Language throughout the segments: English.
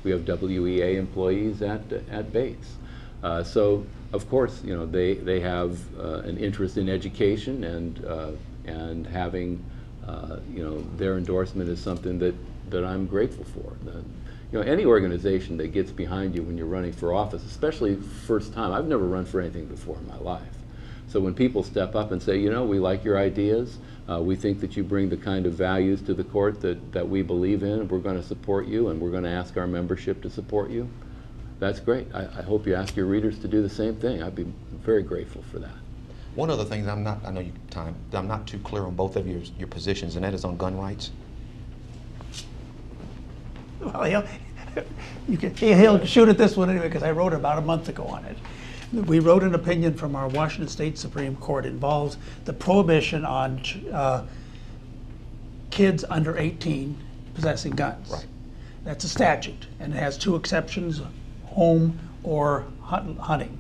We have WEA employees at Bates. So of course, you know, they have an interest in education, and having you know, their endorsement is something that I'm grateful for. You know, any organization that gets behind you when you're running for office, especially first time. I've never run for anything before in my life. So when people step up and say, you know, we like your ideas, we think that you bring the kind of values to the court that we believe in, and we're going to support you, and we're going to ask our membership to support you, that's great. I hope you ask your readers to do the same thing. I'd be very grateful for that. One other thing I know you time, I'm not too clear on both of your positions, and that is on gun rights. Well, he'll shoot at this one anyway, because I wrote about a month ago on it. We wrote an opinion from our Washington State Supreme Court. It involves the prohibition on kids under 18 possessing guns. Right. That's a statute, and it has two exceptions: home or hunting.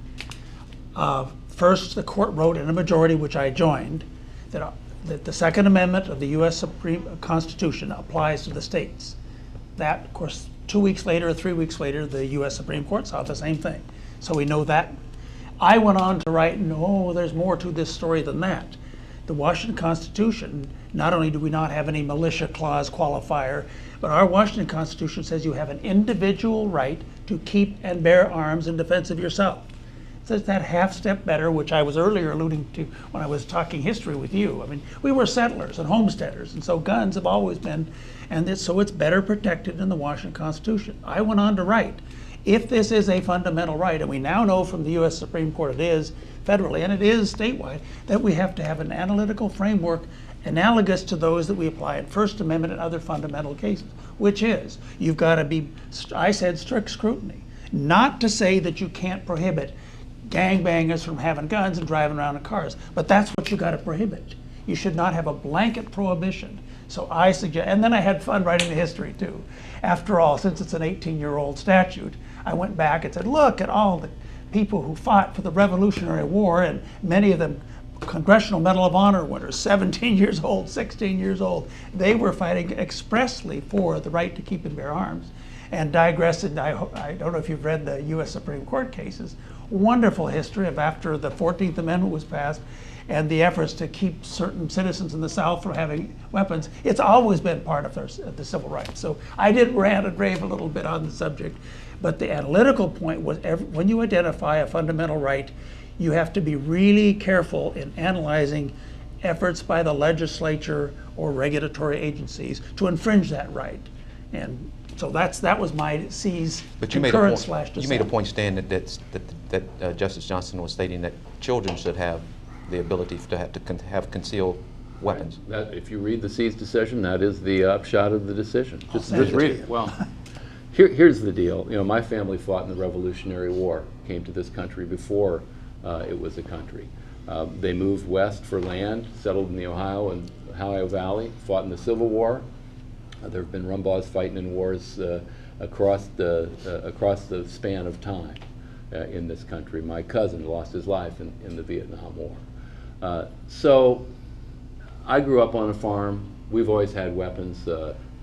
First, the court wrote in a majority, which I joined, that the Second Amendment of the U.S. Supreme Constitution applies to the states. That, of course, 2 weeks later or 3 weeks later, the U.S. Supreme Court saw the same thing. So we know that. I went on to write, no, there's more to this story than that. The Washington Constitution, not only do we not have any militia clause qualifier, but our Washington Constitution says you have an individual right to keep and bear arms in defense of yourself. It says that half step better, which I was earlier alluding to when I was talking history with you. I mean, we were settlers and homesteaders, and so guns have always been, so it's better protected in the Washington Constitution. I went on to write, if this is a fundamental right, and we now know from the U.S. Supreme Court it is federally and it is statewide, that we have to have an analytical framework analogous to those that we apply in First Amendment and other fundamental cases, which is, you've got to be, I said, strict scrutiny. Not to say that you can't prohibit gangbangers from having guns and driving around in cars, but that's what you got to prohibit. You should not have a blanket prohibition. So I suggest, and then I had fun writing the history too. After all, since it's an 18-year-old statute, I went back and said, look at all the people who fought for the Revolutionary War, and many of them Congressional Medal of Honor winners, 17 years old, 16 years old. They were fighting expressly for the right to keep and bear arms. And digressed, and I don't know if you've read the U.S. Supreme Court cases, wonderful history of after the 14th Amendment was passed and the efforts to keep certain citizens in the South from having weapons. It's always been part of the civil rights. So I did rant and rave a little bit on the subject, but the analytical point was when you identify a fundamental right, you have to be really careful in analyzing efforts by the legislature or regulatory agencies to infringe that right. And so that was my C's concurrence slash dissent. You made a point, Stan, that Justice Johnson was stating that children should have the ability to have concealed weapons. Right. If you read the C's decision, that is the upshot of the decision. Just read it. Well, here's the deal. You know, my family fought in the Revolutionary War, came to this country before it was a country. They moved west for land, settled in the Ohio Valley, fought in the Civil War. There have been Rumbaughs fighting in wars across the span of time in this country. My cousin lost his life in the Vietnam War. So I grew up on a farm. We've always had weapons.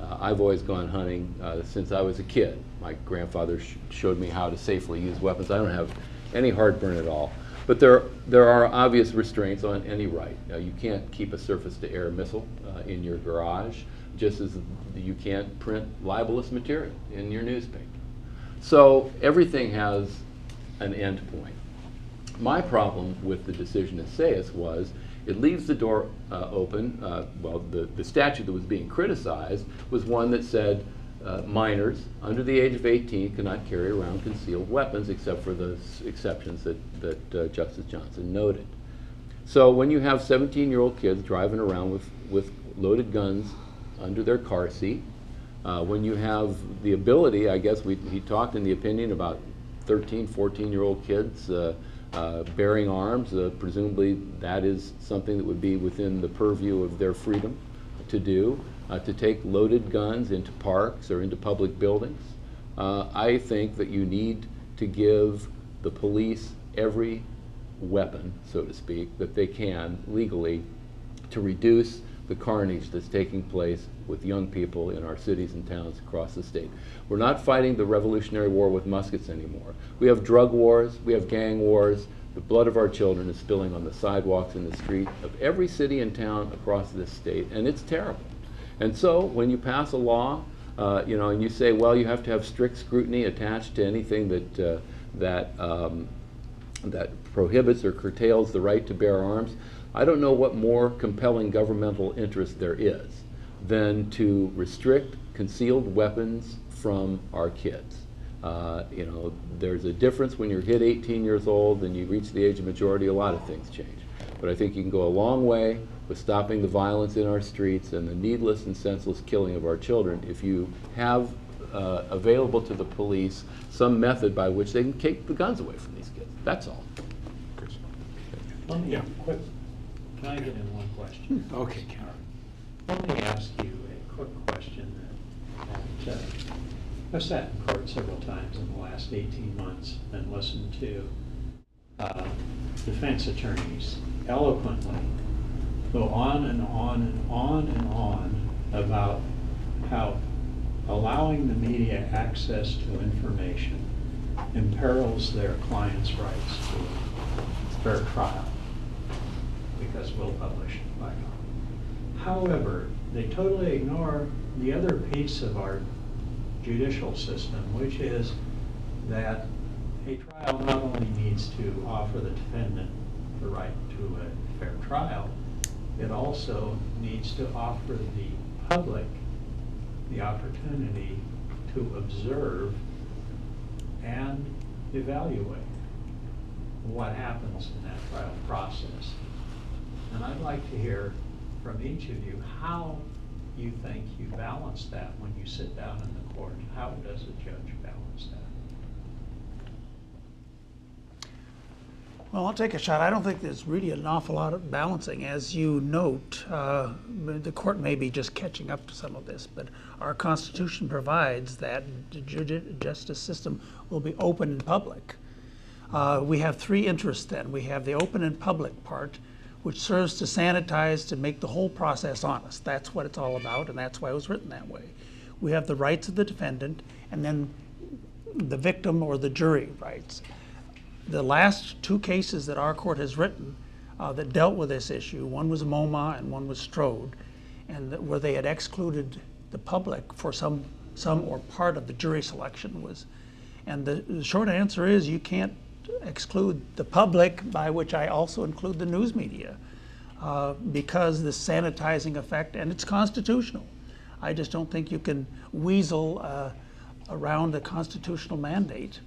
I've always gone hunting since I was a kid. My grandfather showed me how to safely use weapons. I don't have any heartburn at all. But there are obvious restraints on any right. You can't keep a surface-to-air missile in your garage, just as you can't print libelous material in your newspaper. So everything has an end point. My problem with the decision at Sayus was it leaves the door open. Well, the statute that was being criticized was one that said minors under the age of 18 cannot carry around concealed weapons except for the exceptions that Justice Johnson noted. So when you have 17-year-old kids driving around with loaded guns under their car seat, when you have the ability, I guess he talked in the opinion about 13, 14-year-old kids bearing arms, presumably that is something that would be within the purview of their freedom to do, to take loaded guns into parks or into public buildings. I think that you need to give the police every weapon, so to speak, that they can legally to reduce the carnage that's taking place with young people in our cities and towns across the state. We're not fighting the Revolutionary War with muskets anymore. We have drug wars, we have gang wars. The blood of our children is spilling on the sidewalks and the street of every city and town across this state, and it's terrible. And so when you pass a law, you know, and you say, well, you have to have strict scrutiny attached to anything that prohibits or curtails the right to bear arms, I don't know what more compelling governmental interest there is than to restrict concealed weapons from our kids. You know, there's a difference when you're hit 18 years old and you reach the age of majority. A lot of things change. But I think you can go a long way with stopping the violence in our streets and the needless and senseless killing of our children if you have available to the police some method by which they can take the guns away from these kids. That's all. Let me, quick, can I get in one question? Okay, Karen. Let me ask you a quick question that I've sat in court several times in the last 18 months and listened to defense attorneys eloquently go on and on and on and on about how allowing the media access to information imperils their clients' rights to fair trial because we'll publish it by law. However, they totally ignore the other piece of our judicial system, which is that a trial not only needs to offer the defendant the right to a fair trial, it also needs to offer the public the opportunity to observe and evaluate what happens in that trial process. And I'd like to hear from each of you how you think you balance that when you sit down in the court. How does a judge balance that? Well, I'll take a shot. I don't think there's really an awful lot of balancing. As you note, the court may be just catching up to some of this, but our Constitution provides that the justice system will be open and public. We have three interests then. We have the open and public part, which serves to sanitize, to make the whole process honest. That's what it's all about, and that's why it was written that way. We have the rights of the defendant, and then the victim or the jury rights. The last two cases that our court has written that dealt with this issue, one was MoMA and one was Strode, and where they had excluded the public for some or part of the jury selection was. And the short answer is you can't exclude the public, by which I also include the news media, because the sanitizing effect, and it's constitutional. I just don't think you can weasel around a constitutional mandate